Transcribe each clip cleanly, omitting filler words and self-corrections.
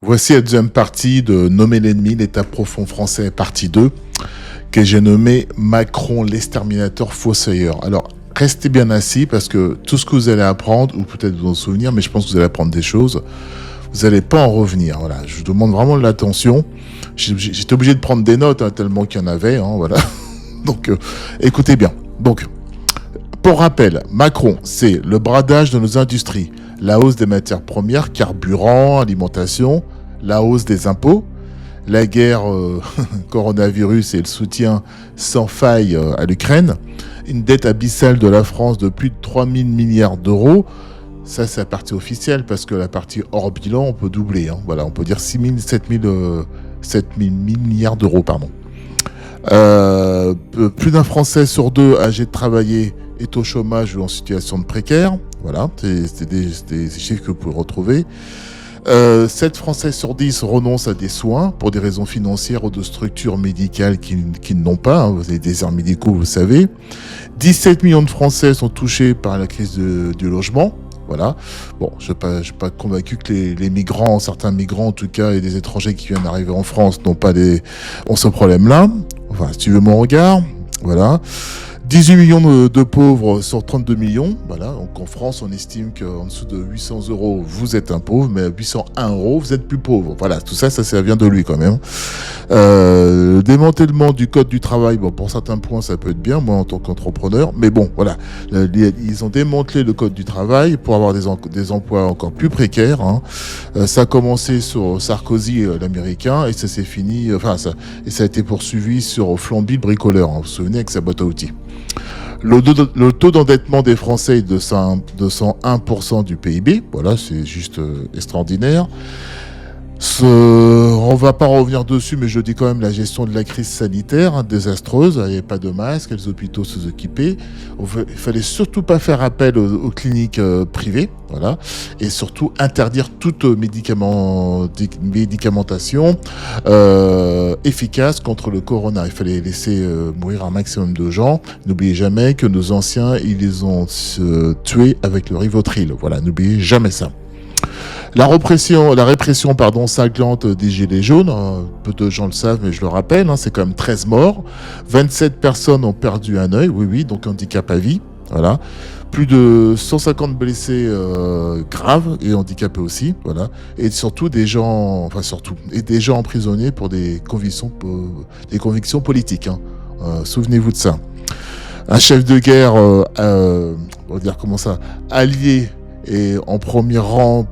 Voici la deuxième partie de Nommer l'ennemi, l'état profond français, partie 2, que j'ai nommé Macron l'exterminateur fossoyeur. Alors, restez bien assis parce que tout ce que vous allez apprendre, ou peut-être vous en souvenir, mais je pense que vous allez apprendre des choses, vous n'allez pas en revenir. Voilà, je vous demande vraiment de l'attention. J'étais obligé de prendre des notes, tellement qu'il y en avait, voilà. Donc, écoutez bien. Donc, pour rappel, Macron, c'est le bradage de nos industries, la hausse des matières premières, carburant, alimentation, la hausse des impôts, la guerre coronavirus et le soutien sans faille à l'Ukraine, une dette abyssale de la France de plus de 3 000 milliards d'euros. Ça, c'est la partie officielle, parce que la partie hors bilan, on peut doubler. Voilà, on peut dire 7 000 milliards d'euros, pardon. Plus d'un Français sur deux âgé de travailler est au chômage ou en situation de précaire. Voilà, c'est des chiffres que vous pouvez retrouver. 7 Français sur 10 renoncent à des soins pour des raisons financières ou de structures médicales qui n'ont pas. Vous avez des déserts médicaux, vous le savez. 17 millions de Français sont touchés par la crise du logement. Voilà. Bon, je ne suis pas convaincu que les migrants, certains migrants en tout cas, et des étrangers qui viennent d'arriver en France ont ce problème-là. Enfin, si tu veux mon regard, voilà. 18 millions de pauvres sur 32 millions. Voilà. Donc en France, on estime qu'en dessous de 800 euros, vous êtes un pauvre, mais à 801 euros, vous êtes plus pauvre. Voilà, tout ça vient de lui quand même. Le démantèlement du code du travail, bon, pour certains points, ça peut être bien, moi en tant qu'entrepreneur, mais bon, voilà. Ils ont démantelé le code du travail pour avoir des emplois encore plus précaires. Ça a commencé sur Sarkozy, l'américain, et ça s'est fini, et ça a été poursuivi sur Flamby, le bricoleur. Vous vous souvenez, avec sa boîte à outils. Le taux d'endettement des Français est de 101% du PIB. Voilà, c'est juste extraordinaire. On va pas revenir dessus, mais je dis quand même la gestion de la crise sanitaire, désastreuse. Il n'y avait pas de masques, les hôpitaux sous-équipés. Il fallait surtout pas faire appel aux cliniques privées, voilà, et surtout interdire toute médicamentation efficace contre le corona. Il fallait laisser mourir un maximum de gens. N'oubliez jamais que nos anciens, ils les ont tués avec le Rivotril. Voilà, n'oubliez jamais ça. La répression, cinglante des Gilets jaunes, peu de gens le savent, mais je le rappelle, c'est quand même 13 morts. 27 personnes ont perdu un œil, oui, donc handicap à vie. Voilà. Plus de 150 blessés graves et handicapés aussi. Voilà. Et surtout des gens emprisonnés pour des convictions politiques. Souvenez-vous de ça. Un chef de guerre, on va dire comment ça, allié et en premier rang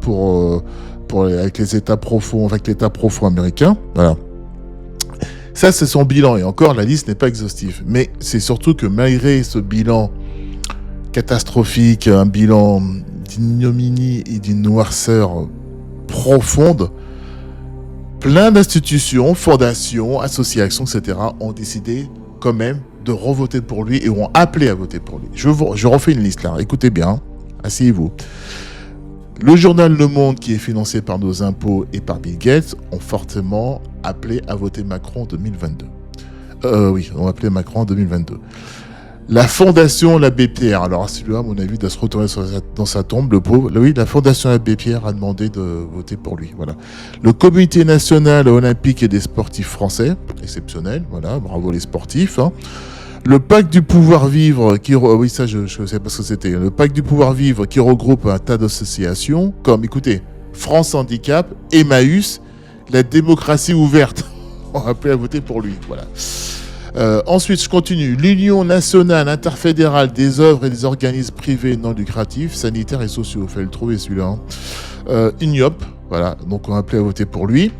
avec l'État profond américain. Voilà. Ça, c'est son bilan. Et encore, la liste n'est pas exhaustive. Mais c'est surtout que malgré ce bilan catastrophique, un bilan d'ignominie et d'une noirceur profonde, plein d'institutions, fondations, associations, etc. ont décidé quand même de revoter pour lui et ont appelé à voter pour lui. Je refais une liste là. Écoutez bien. Asseyez-vous. Le journal Le Monde, qui est financé par nos impôts et par Bill Gates, ont fortement appelé à voter Macron en 2022. Ont appelé Macron en 2022. La fondation l'Abbé Pierre, alors celui-là, à mon avis, doit se retourner dans sa tombe, le pauvre. Oui, la fondation l'Abbé Pierre a demandé de voter pour lui. Voilà. Le Comité national olympique et des sportifs français, exceptionnel, voilà, bravo les sportifs. Le pacte du pouvoir vivre, je sais pas ce que c'était. Le pacte du pouvoir vivre qui regroupe un tas d'associations comme, écoutez, France Handicap, Emmaüs, la démocratie ouverte. On a appelé à voter pour lui, voilà. Ensuite, je continue. L'Union nationale interfédérale des œuvres et des organismes privés non lucratifs, sanitaires et sociaux. Il fallait le trouver celui-là. UNIOP, voilà. Donc on a appelé à voter pour lui.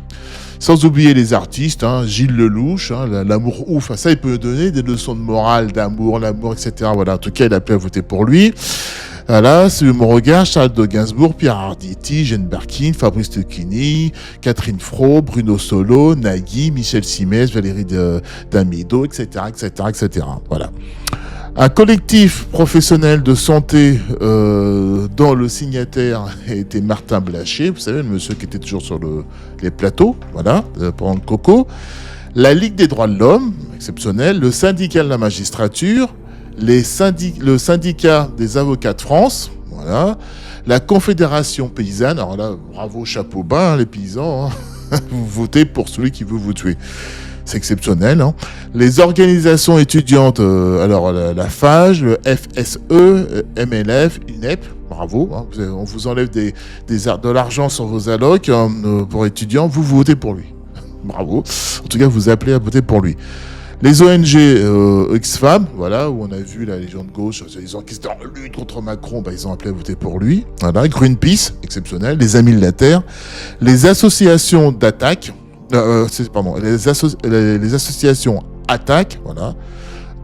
Sans oublier les artistes, Gilles Lelouch, l'amour ouf, ça il peut donner des leçons de morale, d'amour, l'amour, etc. Voilà, en tout cas il a appelé à voter pour lui. Voilà, c'est mon regard, Charles de Gainsbourg, Pierre Arditi, Jeanne Birkin, Fabrice Lucchini, Catherine Fro, Bruno Solo, Nagui, Michel Simès, Valérie Damido, etc., etc. Voilà. Un collectif professionnel de santé dont le signataire était Martin Blachier, vous savez, le monsieur qui était toujours sur les plateaux, voilà, pendant le coco. La Ligue des droits de l'homme, exceptionnel. Le syndicat de la magistrature, le syndicat des avocats de France, voilà. Voilà. La Confédération paysanne, alors là, bravo, chapeau bas, les paysans, hein. Vous votez pour celui qui veut vous tuer. C'est exceptionnel. Hein. Les organisations étudiantes, alors la FAGE, le FSE, MLF, UNEP, bravo. Hein, on vous enlève de l'argent sur vos allocs pour étudiants, vous votez pour lui. Bravo. En tout cas, vous appelez à voter pour lui. Les ONG Oxfam, voilà, où on a vu la Légion de gauche, ils ont qui étaient en lutte contre Macron, ils ont appelé à voter pour lui. Voilà, Greenpeace, exceptionnel. Les Amis de la Terre. Les associations d'attaque. Les associations attaquent, voilà.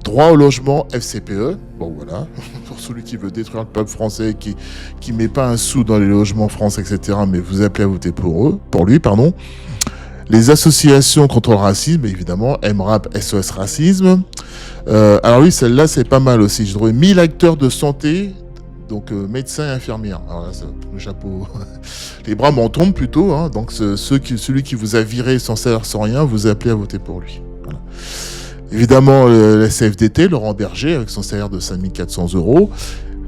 Droit au logement, FCPE, bon voilà, pour celui qui veut détruire le peuple français, qui met pas un sou dans les logements français, etc., mais vous appelez à voter pour lui. Les associations contre le racisme, évidemment, MRAP, SOS Racisme. Alors oui, celle-là, c'est pas mal aussi. J'ai trouvé 1000 acteurs de santé, donc médecins et infirmières. Alors là, le chapeau, les bras m'en tombent plutôt. Hein. Donc celui qui vous a viré sans salaire, sans rien, vous appelez à voter pour lui. Voilà. Évidemment, la CFDT, Laurent Berger, avec son salaire de 5 400 €.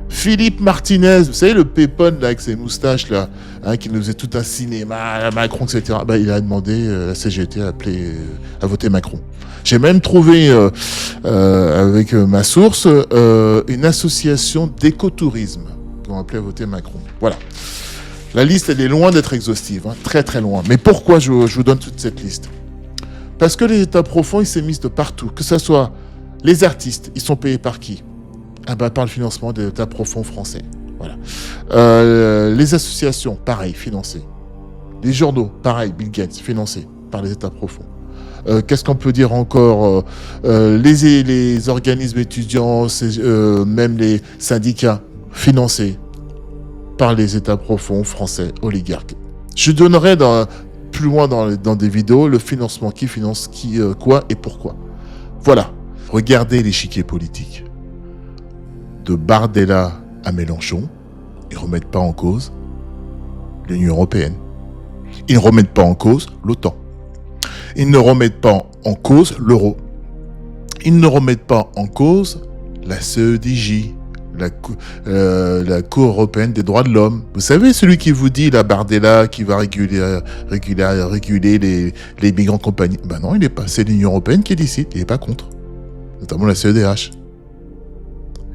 Philippe Martinez, vous savez, le pépone là, avec ses moustaches, là, hein, qui nous faisait tout un cinéma, Macron, etc. Il a demandé la CGT à voter Macron. J'ai même trouvé, avec ma source, une association d'écotourisme qui ont appelé à voter Macron. Voilà. La liste, elle est loin d'être exhaustive, hein, très très loin. Mais pourquoi je vous donne toute cette liste ? Parce que les États profonds, ils s'émissent de partout. Que ce soit les artistes, ils sont payés par qui ? Par le financement des États profonds français. Voilà. Les associations, pareil, financées. Les journaux, pareil, Bill Gates, financés par les États profonds. Qu'est-ce qu'on peut dire encore ? Les organismes étudiants, même les syndicats, financés par les États profonds français, oligarques. Je donnerai plus loin dans des vidéos le financement, qui finance qui, quoi et pourquoi. Voilà. Regardez l'échiquier politique. De Bardella à Mélenchon, ils ne remettent pas en cause l'Union européenne. Ils ne remettent pas en cause l'OTAN. Ils ne remettent pas en cause l'euro. Ils ne remettent pas en cause la CEDJ, la Cour européenne des droits de l'homme. Vous savez, celui qui vous dit, la Bardella, qui va réguler les migrants compagnie. Ben non, il n'est pas. C'est l'Union européenne qui décide. Il n'est pas contre. Notamment la CEDH.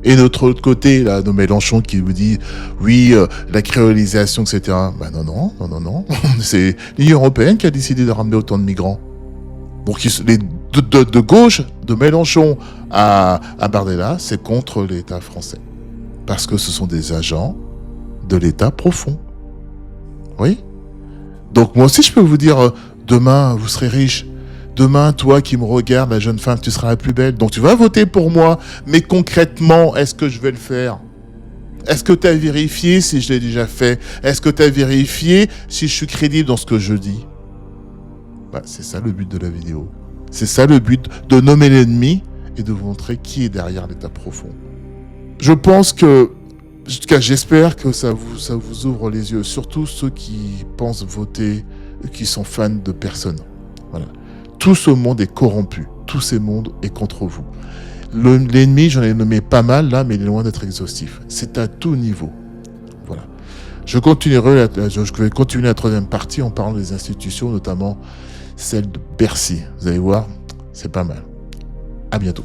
Et notre autre côté, là, de Mélenchon qui vous dit, oui, la créolisation, etc. Ben non. C'est l'Union européenne qui a décidé de ramener autant de migrants. Donc, de gauche, de Mélenchon à Bardella, c'est contre l'État français. Parce que ce sont des agents de l'État profond. Oui. Donc, moi aussi, je peux vous dire, demain, vous serez riche. Demain, toi qui me regardes, la jeune femme, tu seras la plus belle. Donc tu vas voter pour moi. Mais concrètement, est-ce que je vais le faire ? Est-ce que tu as vérifié si je l'ai déjà fait ? Est-ce que tu as vérifié si je suis crédible dans ce que je dis ? C'est ça le but de la vidéo. C'est ça le but, de nommer l'ennemi et de vous montrer qui est derrière l'État profond. Je pense que, en tout cas j'espère que ça vous ouvre les yeux. Surtout ceux qui pensent voter, qui sont fans de personne. Voilà. Tout ce monde est corrompu. Tout ce monde est contre vous. L'ennemi, j'en ai nommé pas mal là, mais il est loin d'être exhaustif. C'est à tout niveau. Voilà. Je vais continuer la troisième partie en parlant des institutions, notamment celle de Bercy. Vous allez voir, c'est pas mal. À bientôt.